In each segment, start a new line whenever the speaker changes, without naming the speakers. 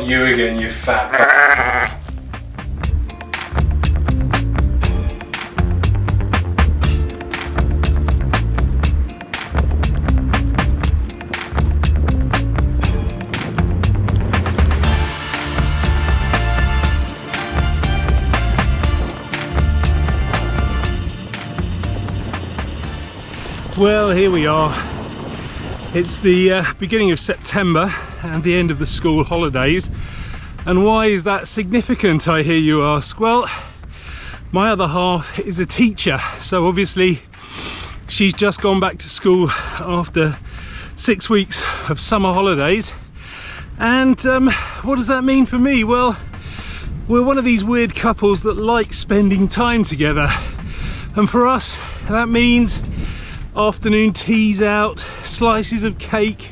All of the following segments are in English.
you again, you fat.
Well, here we are. It's the beginning of September and the end of the school holidays. And why is that significant, I hear you ask? Well, my other half is a teacher, so obviously she's just gone back to school after 6 weeks of summer holidays. And what does that mean for me? Well, we're one of these weird couples that like spending time together. And for us, that means afternoon teas out, slices of cake,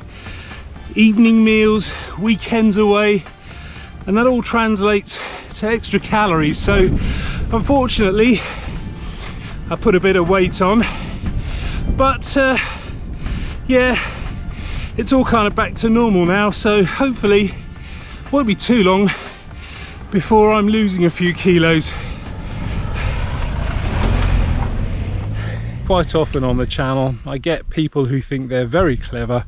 evening meals, weekends away, and that all translates to extra calories. So unfortunately I put a bit of weight on, but yeah, it's all kind of back to normal now, so hopefully it won't be too long before I'm losing a few kilos. Quite often on the channel I get people who think they're very clever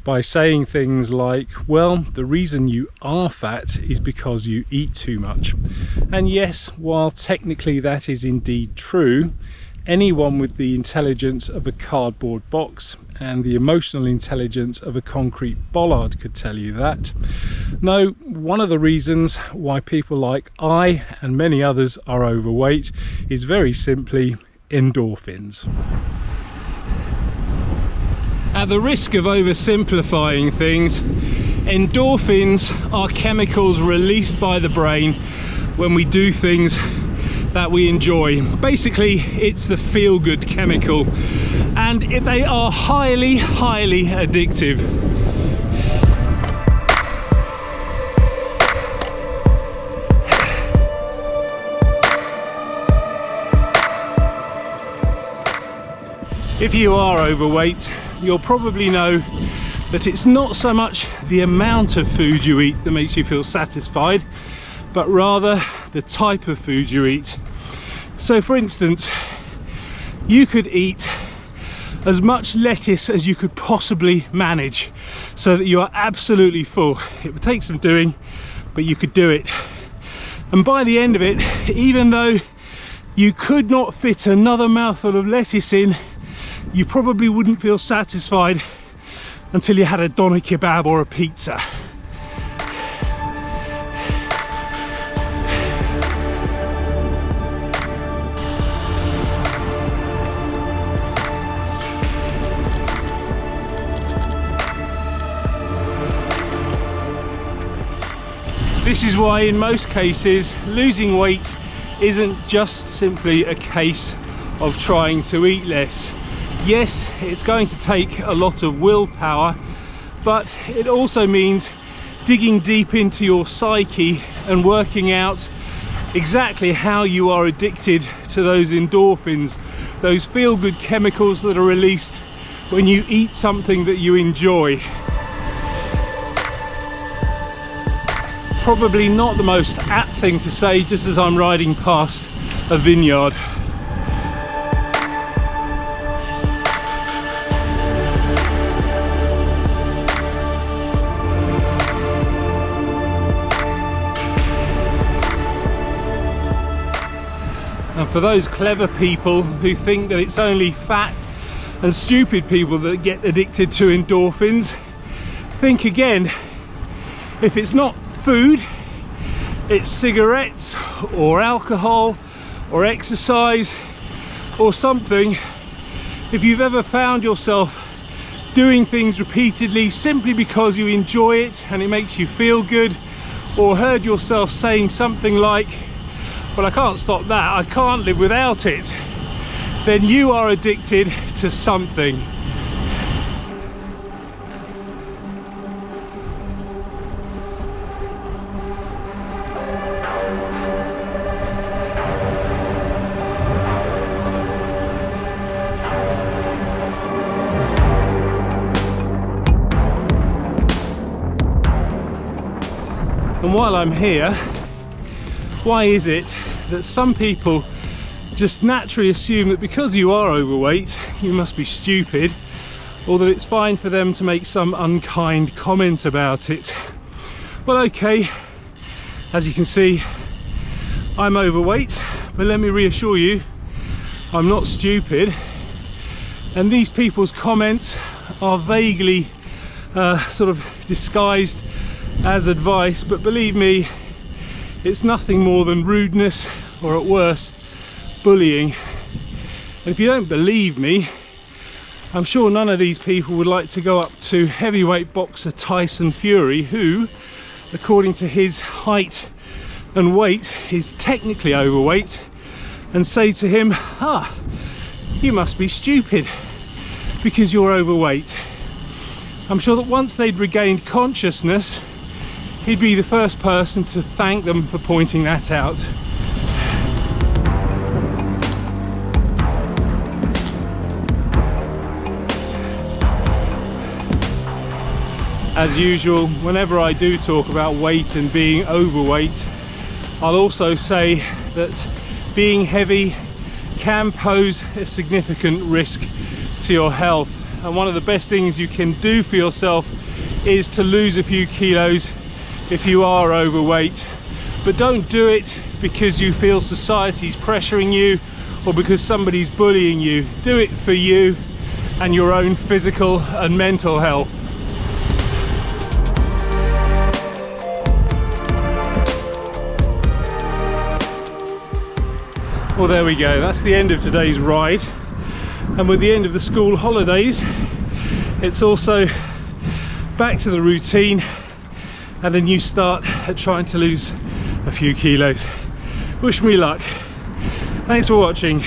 by saying things like, well, the reason you are fat is because you eat too much. And yes, while technically that is indeed true, anyone with the intelligence of a cardboard box and the emotional intelligence of a concrete bollard could tell you that. No, one of the reasons why people like I and many others are overweight is very simply endorphins. At the risk of oversimplifying things, endorphins are chemicals released by the brain when we do things that we enjoy. Basically, it's the feel-good chemical, and they are highly addictive. If you are overweight, you'll probably know that it's not so much the amount of food you eat that makes you feel satisfied, but rather the type of food you eat. So for instance, you could eat as much lettuce as you could possibly manage so that you are absolutely full. It would take some doing, but you could do it. And by the end of it, even though you could not fit another mouthful of lettuce in, you probably wouldn't feel satisfied until you had a doner kebab or a pizza. This is why in most cases losing weight isn't just simply a case of trying to eat less. Yes, it's going to take a lot of willpower, but it also means digging deep into your psyche and working out exactly how you are addicted to those endorphins, those feel-good chemicals that are released when you eat something that you enjoy. Probably not the most apt thing to say just as I'm riding past a vineyard. And for those clever people who think that it's only fat and stupid people that get addicted to endorphins, think again. If it's not food, it's cigarettes or alcohol or exercise or something. If you've ever found yourself doing things repeatedly simply because you enjoy it and it makes you feel good, or heard yourself saying something like, well, I can't stop that, I can't live without it, then you are addicted to something. And And while I'm here, why is it that some people just naturally assume that because you are overweight, you must be stupid, or that it's fine for them to make some unkind comment about it? Well, okay, as you can see, I'm overweight, but let me reassure you, I'm not stupid. And these people's comments are vaguely sort of disguised as advice, but believe me, it's nothing more than rudeness, or at worst, bullying. And if you don't believe me, I'm sure none of these people would like to go up to heavyweight boxer Tyson Fury, who, according to his height and weight, is technically overweight, and say to him, "Ah, you must be stupid because you're overweight." I'm sure that once they'd regained consciousness, he'd be the first person to thank them for pointing that out. As usual, whenever I do talk about weight and being overweight, I'll also say that being heavy can pose a significant risk to your health. And one of the best things you can do for yourself is to lose a few kilos if you are overweight. But don't do it because you feel society's pressuring you or because somebody's bullying you. Do it for you and your own physical and mental health. Well, there we go, that's the end of today's ride. And with the end of the school holidays, it's also back to the routine and a new start at trying to lose a few kilos. Wish me luck. Thanks for watching.